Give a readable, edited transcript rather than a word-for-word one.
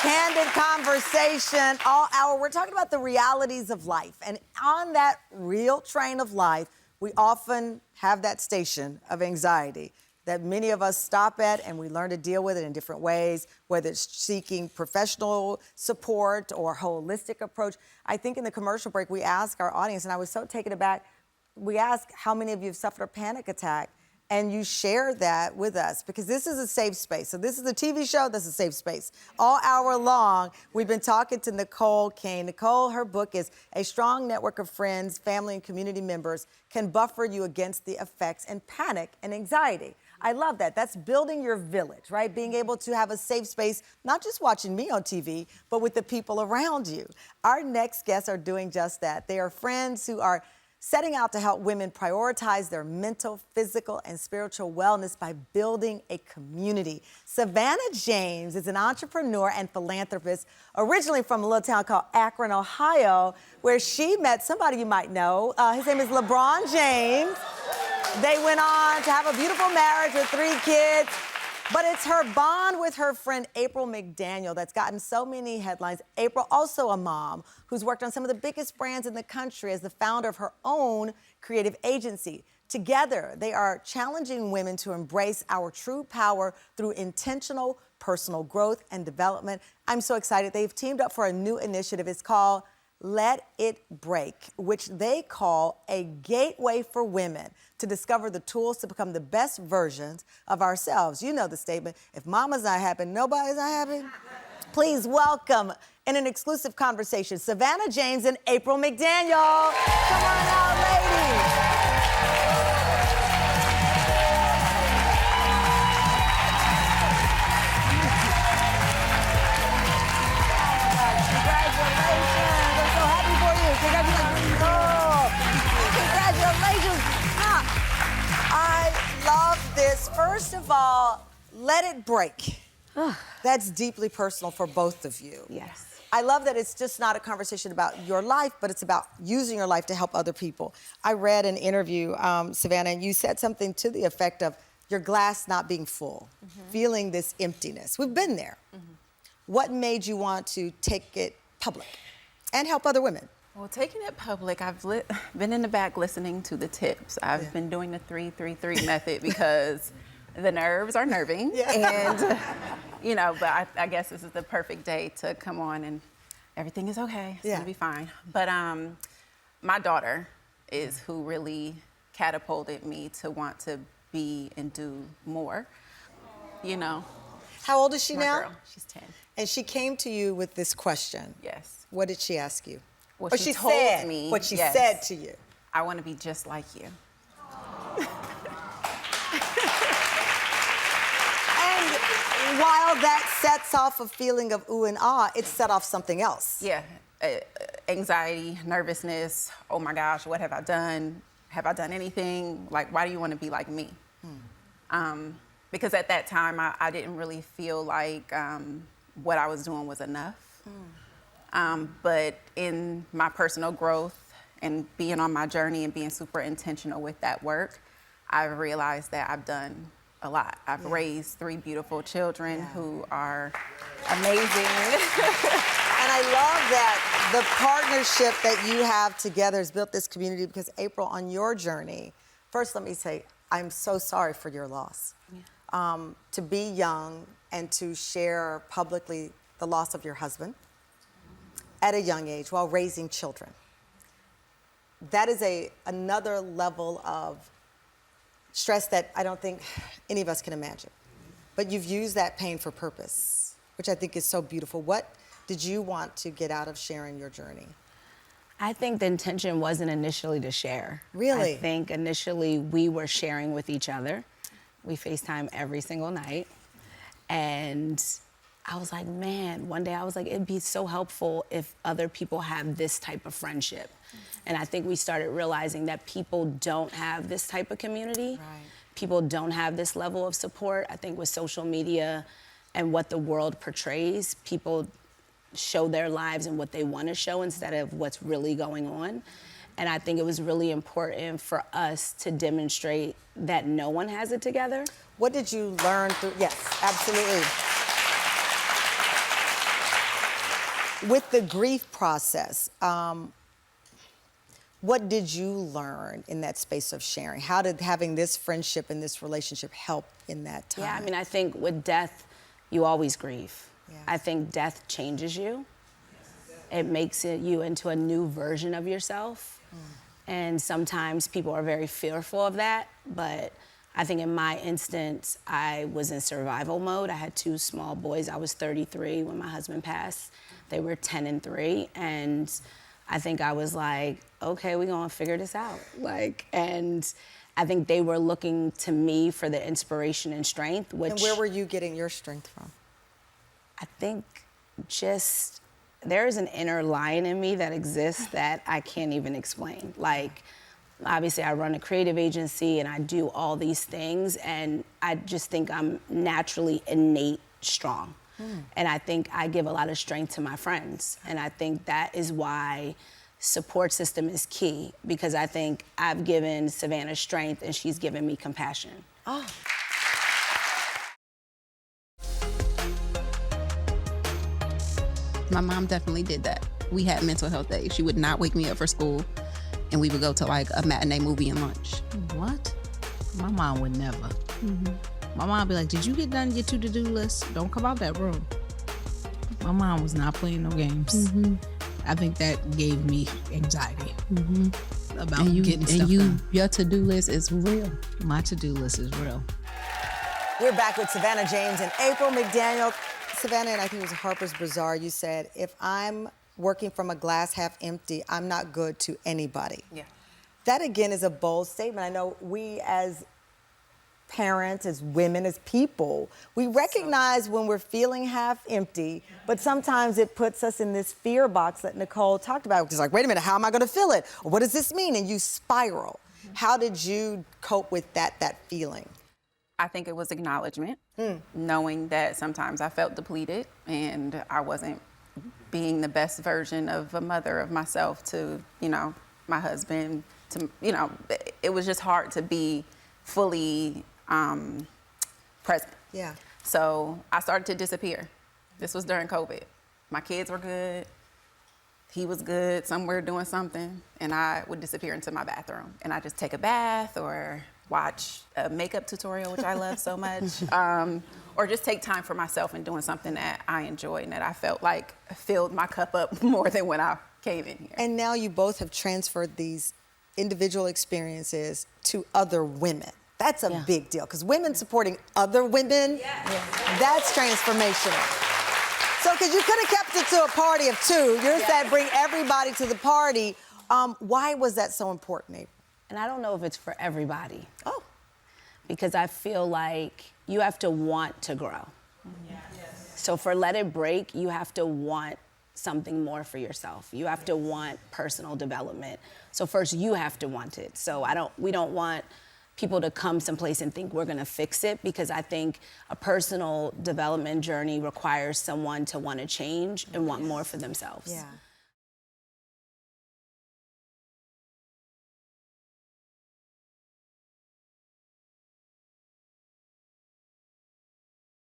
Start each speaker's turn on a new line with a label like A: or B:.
A: Candid conversation all hour. We're talking about the realities of life. And on that real train of life, we often have that station of anxiety that many of us stop at, and we learn to deal with it in different ways, whether it's seeking professional support or holistic approach. I think in the commercial break, we asked our audience, and I was so taken aback, we asked how many of you have suffered a panic attack, and you shared that with us, because this is a safe space. So this is a TV show, that's a safe space. All hour long, we've been talking to Nicole Kane. Nicole, her book is A Strong Network of Friends, Family, and Community Members Can Buffer You Against the Effects and Panic and Anxiety. I love that. That's building your village, right? Being able to have a safe space, not just watching me on TV, but with the people around you. Our next guests are doing just that. They are friends who are setting out to help women prioritize their mental, physical, and spiritual wellness by building a community. Savannah James is an entrepreneur and philanthropist, originally from a little town called Akron, Ohio, where she met somebody you might know. His name is LeBron James. They went on to have a beautiful marriage with 3 kids. But it's her bond with her friend April McDaniel that's gotten so many headlines. April, also a mom, who's worked on some of the biggest brands in the country as the founder of her own creative agency. Together, they are challenging women to embrace our true power through intentional personal growth and development. I'm so excited. They've teamed up for a new initiative. It's called Let It Break, which they call a gateway for women to discover the tools to become the best versions of ourselves. You know the statement, if mama's not happy, nobody's not happy. Please welcome, in an exclusive conversation, Savannah James and April McDaniel. Come on out, ladies. First of all, let it break. That's deeply personal for both of you.
B: Yes.
A: I love that it's just not a conversation about your life, but it's about using your life to help other people. I read an interview, Savannah, and you said something to the effect of your glass not being full, feeling this emptiness. We've been there. What made you want to take it public and help other women?
B: Well, taking it public, I've been in the back listening to the tips. I've been doing the 3-3-3 method because the nerves are nerving. And, you know, but I guess this is the perfect day to come on and everything is okay. It's gonna be fine. But my daughter is who really catapulted me to want to be and do more, you know.
A: How old is she now?
B: Girl. She's 10.
A: And she came to you with this question.
B: Yes.
A: What did she ask you?
B: Well,
A: Or
B: she told me
A: what she said to you.
B: I want to be just like you.
A: And while that sets off a feeling of ooh and ah, it set off something else.
B: Yeah, anxiety, nervousness. Oh my gosh, what have I done? Have I done anything? Like, why do you want to be like me? Because at that time, I didn't really feel like what I was doing was enough. But in my personal growth and being on my journey and being super intentional with that work, I've realized that I've done a lot. I've raised 3 beautiful children who are amazing.
A: And I love that the partnership that you have together has built this community, because April, on your journey, first let me say, I'm so sorry for your loss. To be young and to share publicly the loss of your husband at a young age while raising children. That is another level of stress that I don't think any of us can imagine. But you've used that pain for purpose, which I think is so beautiful. What did you want to get out of sharing your journey?
C: I think the intention wasn't initially to share.
A: Really?
C: I think initially we were sharing with each other. We FaceTime every single night. And I was like, man, one day I was like, it'd be so helpful if other people have this type of friendship. And I think we started realizing that people don't have this type of community. People don't have this level of support. I think with social media and what the world portrays, people show their lives and what they want to show instead of what's really going on. And I think it was really important for us to demonstrate that no one has it together.
A: What did you learn through? Yes, absolutely. with the grief process, what did you learn in that space of sharing? How did having this friendship and this relationship help in that time?
C: Yeah, I mean, I think with death, you always grieve.
A: Yeah.
C: I think death changes you. It makes you into a new version of yourself. And sometimes people are very fearful of that, but I think in my instance, I was in survival mode. I had 2 small boys. I was 33 when my husband passed. They were 10 and 3, and I think I was like, okay, we're gonna figure this out. And I think they were looking to me for the inspiration and strength, which—
A: And where were you getting your strength from?
C: I think just, there's an inner lion in me that exists that I can't even explain. Obviously I run a creative agency and I do all these things, and I just think I'm naturally innate strong. And I think I give a lot of strength to my friends. And I think that is why support system is key, because I think I've given Savannah strength and she's given me compassion.
A: Oh.
D: My mom definitely did that. We had mental health days. She would not wake me up for school, and we would go to like a matinee movie and lunch.
E: What? My mom would never. My mom would be like, did you get done your to-do list? Don't come out that room. My mom was not playing no games. I think that gave me anxiety about getting stuff done.
D: Your to-do list is real.
E: My to-do list is real.
A: We're back with Savannah James and April McDaniel. Savannah, and I think it was Harper's Bazaar, you said, if I'm working from a glass half empty, I'm not good to anybody.
B: Yeah.
A: That, again, is a bold statement. I know we as parents, as women, as people, we recognize when we're feeling half empty, but sometimes it puts us in this fear box that Nicole talked about. It's like, wait a minute, how am I gonna feel it? Or what does this mean? And you spiral. How did you cope with that feeling?
B: I think it was acknowledgement, knowing that sometimes I felt depleted and I wasn't being the best version of a mother of myself to, my husband, it was just hard to be fully present.
A: Yeah.
B: So I started to disappear. This was during COVID. My kids were good. He was good, somewhere doing something, and I would disappear into my bathroom. And I just take a bath or watch a makeup tutorial, which I love so much, or just take time for myself and doing something that I enjoy and that I felt like filled my cup up more than when I came in here.
A: And now you both have transferred these individual experiences to other women. That's a big deal, because women supporting other women, that's transformational. So, because you could have kept it to a party of 2. You said bring everybody to the party. Why was that so important, April?
C: And I don't know if it's for everybody.
A: Oh.
C: Because I feel like you have to want to grow. So for Let It Break, you have to want something more for yourself. You have to want personal development. So first you have to want it. So we don't want people to come someplace and think we're gonna fix it, because I think a personal development journey requires someone to want to change and want more for themselves.
A: Yeah.